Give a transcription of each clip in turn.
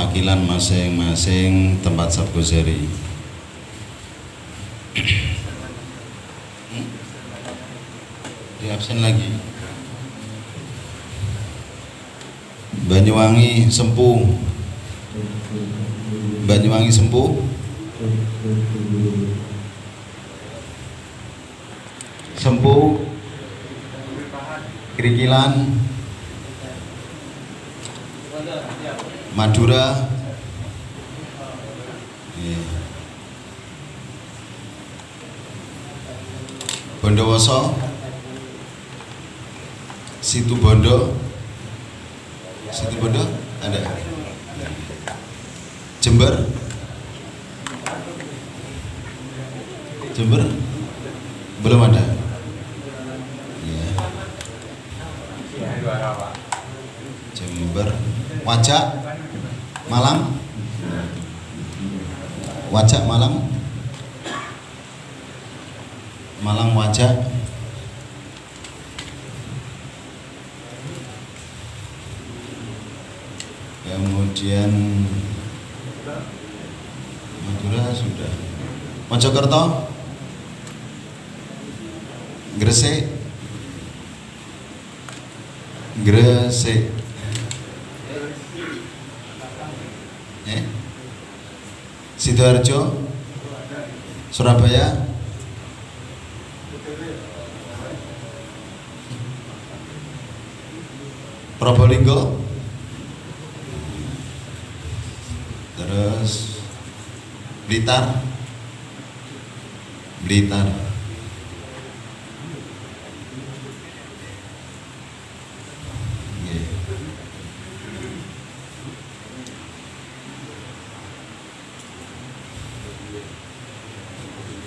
perwakilan masing-masing tempat Sabgozeri. Di absen lagi. Banyuwangi Sempu. Banyuwangi Sempu. Sempu. Kerikilan. Madura. Bondowoso. Situbondo. Situbondo ada. Jember. Jember belum ada. Ya. Jember. Wajak Malang. Wajak Malang. Malang Wajak. Kemudian Madura sudah. Mojokerto. Gresik. Gresik. Sidoarjo. Surabaya. Probolinggo. Terus Blitar. Blitar.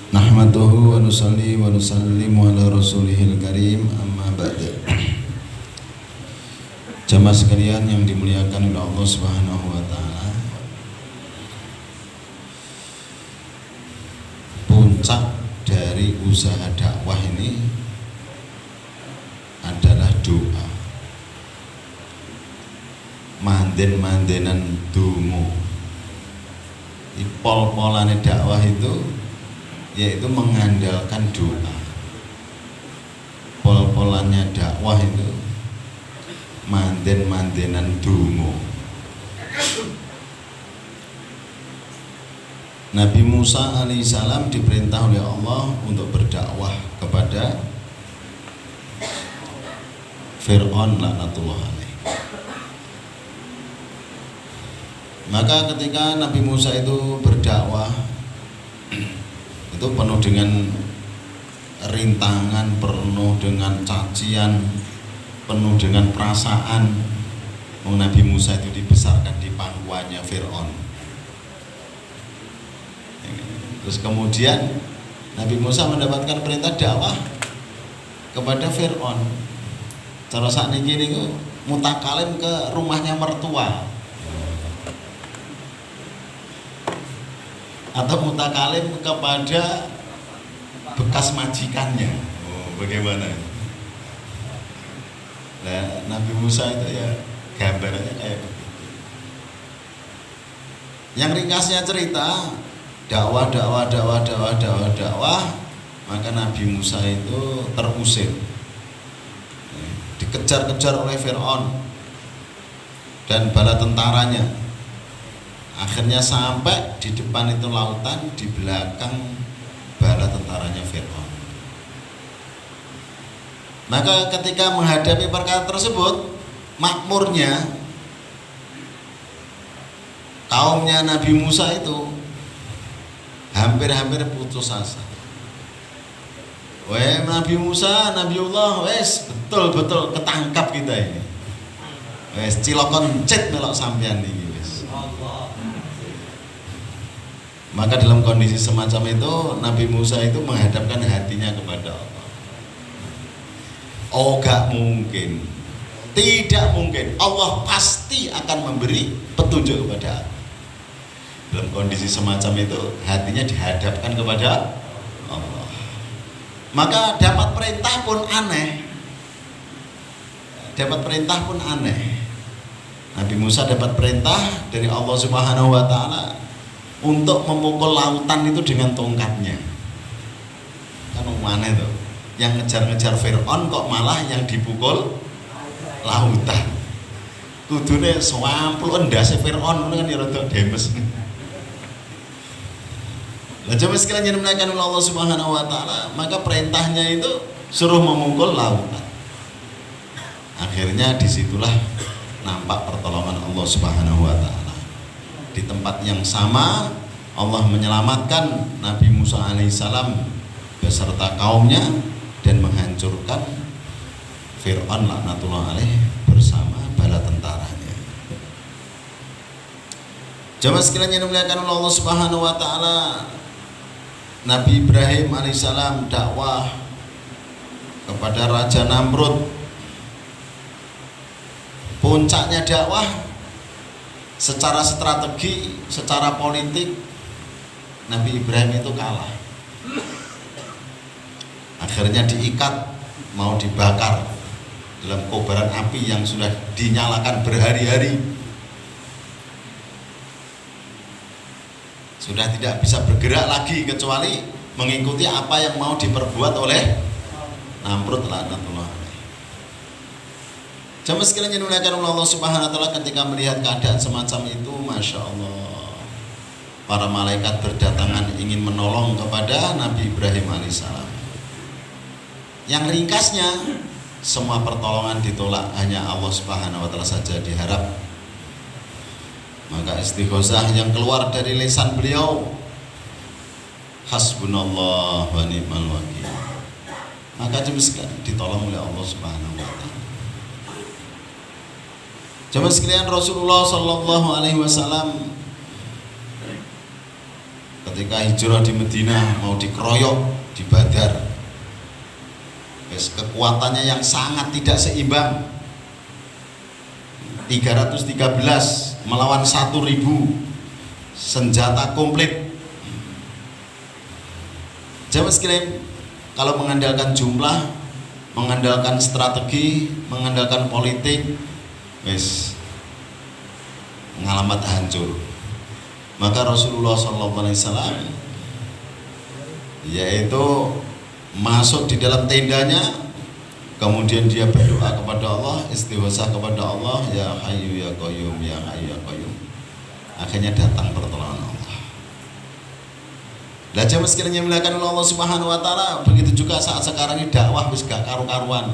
Nahmaduhu wa nusalli wa nusallimu ala rasulihil karim, amma ba'da. Jamaah sekalian yang dimuliakan oleh Allah Subhanahu wa taala. Puncak dari usaha dakwah ini adalah doa. Manden-mandenan dungo. Pol-polane dakwah itu yaitu mengandalkan doa. Pol-polannya dakwah itu manden-mandenan dungo. Nabi Musa alaihissalam diperintah oleh Allah untuk berdakwah kepada Fir'aun laknatullah alaih. Maka ketika Nabi Musa itu berdakwah itu penuh dengan rintangan, penuh dengan cacian, penuh dengan perasaan. Nabi Musa itu dibesarkan di pangkuannya Fir'aun. Terus kemudian Nabi Musa mendapatkan perintah dakwah kepada Fir'aun. Cara sakniki niku mutakalim ke rumahnya mertua atau mutakalim kepada bekas majikannya. Bagaimana? Nah, Nabi Musa itu ya gambarannya kayak begitu. Yang ringkasnya cerita dakwah, maka Nabi Musa itu terusir, dikejar-kejar oleh Fir'aun dan bala tentaranya. Akhirnya sampai di depan itu lautan, di belakang bala tentaranya Fir'aun. Maka ketika menghadapi perkara tersebut, makmurnya kaumnya Nabi Musa itu hampir-hampir putus asa. Weh Nabi Musa, Nabiullah, wes betul-betul ketangkap kita ini. Wes cilokon cet melok sampean iki wes. Maka dalam kondisi semacam itu Nabi Musa itu menghadapkan hatinya kepada Allah. Oh gak mungkin, tidak mungkin, Allah pasti akan memberi petunjuk kepada aku. Dalam kondisi semacam itu hatinya dihadapkan kepada Allah. Maka dapat perintah pun aneh. Nabi Nabi Musa dapat perintah dari Allah Subhanahu wa taala untuk memukul lautan itu dengan tongkatnya. Kan mana itu? Yang ngejar-ngejar Fir'aun kok malah yang dipukul lautan. Kudune swampul endase Fir'aun kan ya rada demes. Lah jamaah sekalian yang dimuliakan oleh Allah Subhanahu wa taala, maka perintahnya itu suruh memukul lautan. Akhirnya disitulah nampak pertolongan Allah Subhanahu wa taala. Di tempat yang sama Allah menyelamatkan Nabi Musa alaihissalam beserta kaumnya dan menghancurkan Fir'aun laknatullah alaih bersama bala tentaranya. Jamaah sekalian yang dimuliakan oleh Allah Subhanahu wa taala, Nabi Ibrahim alaihissalam dakwah kepada Raja Namrud. Puncaknya dakwah secara strategi, secara politik Nabi Ibrahim itu kalah. Akhirnya diikat, mau dibakar dalam kobaran api yang sudah dinyalakan berhari-hari. Sudah tidak bisa bergerak lagi kecuali mengikuti apa yang mau diperbuat oleh Namrud laknatullah. Jamaah sekalian yang dimuliakan oleh Allah Subhanahu wa taala, ketika melihat keadaan semacam itu, Masya Allah, para malaikat berdatangan ingin menolong kepada Nabi Ibrahim alaihissalam. Yang ringkasnya, semua pertolongan ditolak, hanya Allah Subhanahu wa taala saja diharap. Maka istighosah yang keluar dari lisan beliau, hasbunallah wa ni'mal wakil. Maka ditolong oleh Allah Subhanahu wa taala. Jamaah sekalian, Rasulullah Sallallahu Alaihi Wasallam ketika hijrah di Madinah mau dikeroyok di Badar, kekuatannya yang sangat tidak seimbang, 313 melawan 1000, senjata komplit. Jamaah sekalian, kalau mengandalkan jumlah, mengandalkan strategi, mengandalkan politik, ngalamat hancur. Maka Rasulullah SAW yaitu masuk di dalam tendanya, kemudian dia berdoa kepada Allah, istighosah kepada Allah, ya Hayyu ya Qayyum, ya Hayyu ya Qayyum. Akhirnya datang pertolongan Allah. Lah jamaah sekalian yang dimuliakan oleh Allah Subhanahu wa taala, begitu juga saat sekarang ini dakwah wis gak karu-karuan.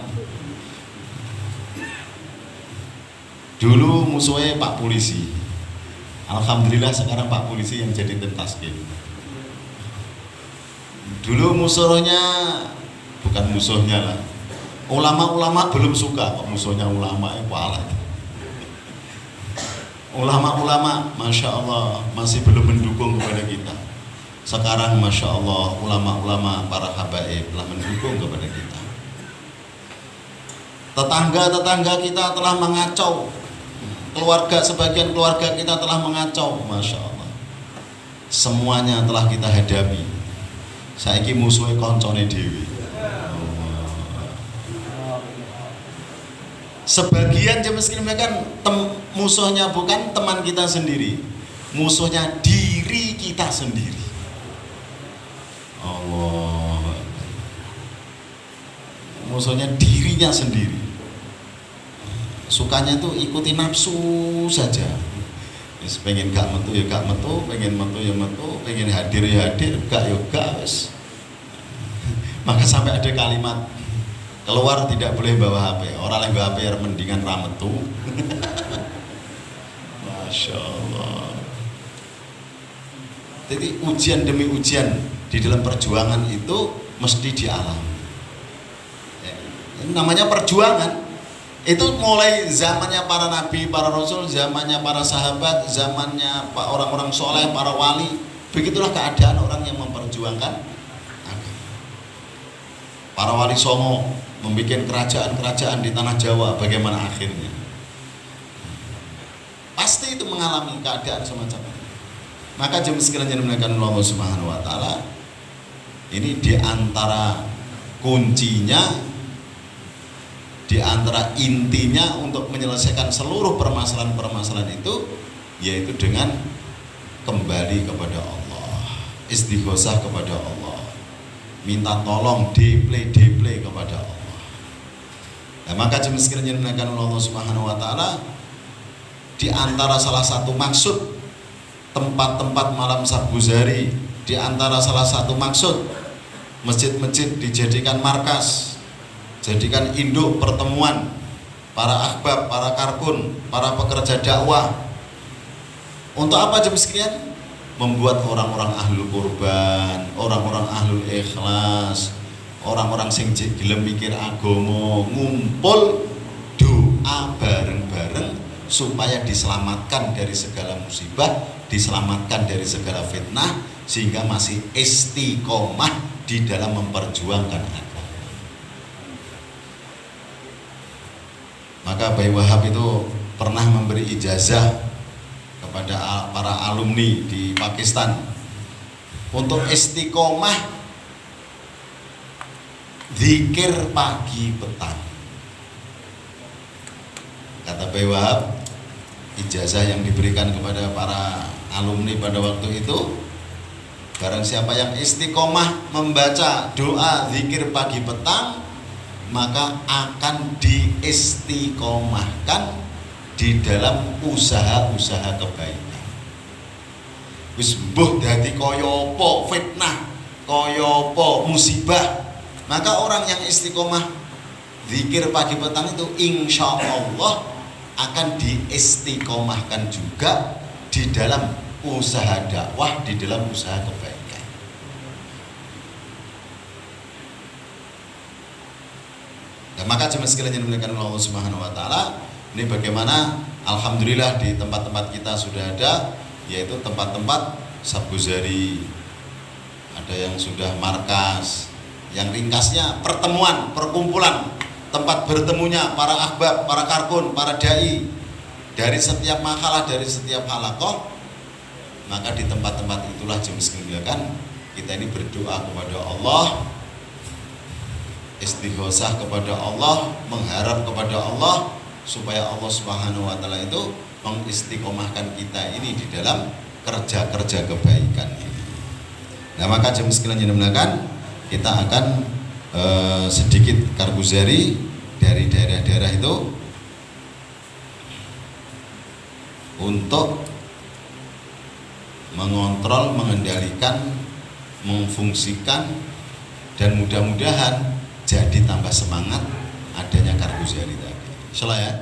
Dulu musuhnya Pak Polisi, alhamdulillah sekarang Pak Polisi yang jadi tim taskim. Dulu musuhnya, bukan musuhnya lah, ulama-ulama belum suka kok musuhnya ulama kualat. Ulama-ulama Masya Allah masih belum mendukung kepada kita. Sekarang Masya Allah ulama-ulama para habaib telah mendukung kepada kita. Tetangga-tetangga kita telah mengacau, sebagian keluarga kita telah mengacau, Masya Allah. Semuanya telah kita hadapi. Saiki musuhnya koncone dewi. Sebagian jemaah sekalian kan musuhnya bukan teman kita sendiri, musuhnya diri kita sendiri. Allah, musuhnya dirinya sendiri. Sukanya tuh ikuti nafsu saja. Pengen gak metu ya gak metu, pengen metu ya metu, pengen hadir ya hadir, gak ya gak wis. Maka sampai ada kalimat keluar tidak boleh bawa HP. Orang yang bawa HP mendingan rametu. Masya Allah. Jadi ujian demi ujian di dalam perjuangan itu mesti dialami. Ini namanya perjuangan. Itu mulai zamannya para nabi, para rasul, zamannya para sahabat, zamannya orang-orang soleh, para wali. Begitulah keadaan orang yang memperjuangkan agama. Para wali songo membuat kerajaan-kerajaan di tanah Jawa, bagaimana akhirnya? Pasti itu mengalami keadaan semacam itu. Maka jemaah sekalian yang dimuliakan Allah Subhanahu wa taala, ini di antara kuncinya, di Di antara intinya untuk menyelesaikan seluruh permasalahan-permasalahan itu yaitu dengan kembali kepada Allah, istighosah kepada Allah, minta tolong, deplay kepada Allah. Nah, maka jemaah sekalian yang dimuliakan Allah Subhanahu wa taala, di antara salah satu maksud tempat-tempat malam sabuzari, di antara salah satu maksud masjid-masjid dijadikan markas, jadikan induk pertemuan para ahbab, para karkun, para pekerja dakwah. Untuk apa jemaah sekalian? Membuat orang-orang ahlul kurban, orang-orang ahlul ikhlas, orang-orang sing gelem mikir agama ngumpul doa bareng-bareng supaya diselamatkan dari segala musibah, diselamatkan dari segala fitnah, sehingga masih istiqomah di dalam memperjuangkan agama. Maka Bayi Wahab itu pernah memberi ijazah kepada para alumni di Pakistan untuk istiqomah zikir pagi petang. Kata Bayi Wahab, ijazah yang diberikan kepada para alumni pada waktu itu, barang siapa yang istiqomah membaca doa zikir pagi petang, maka akan diistiqomahkan di dalam usaha-usaha kebaikan. Wis mbuh dadi kaya apa fitnah, kaya apa musibah, maka orang yang istiqomah zikir pagi petang itu insya Allah akan diistiqomahkan juga di dalam usaha dakwah, di dalam usaha kebaikan. Dan maka jemaah sekalian yang dimuliakan Allah Subhanahu wa taala, ini bagaimana alhamdulillah di tempat-tempat kita sudah ada, yaitu tempat-tempat sabuzari, ada yang sudah markas, yang ringkasnya pertemuan, perkumpulan, tempat bertemunya para ahbab, para karkun, para dai dari setiap makalah, dari setiap halakoh. Maka di tempat-tempat itulah jemaah sekalian kita ini berdoa kepada Allah, istighosah kepada Allah, mengharap kepada Allah supaya Allah Subhanahu wa taala itu mengistiqomahkan kita ini di dalam kerja-kerja kebaikan ini. Nah, maka jemaah sekalian yang dimuliakan, kita akan sedikit karguzari dari daerah-daerah itu untuk mengontrol, mengendalikan, memfungsikan, dan mudah-mudahan jadi tambah semangat adanya karguzari tadi. Insyaallah ya.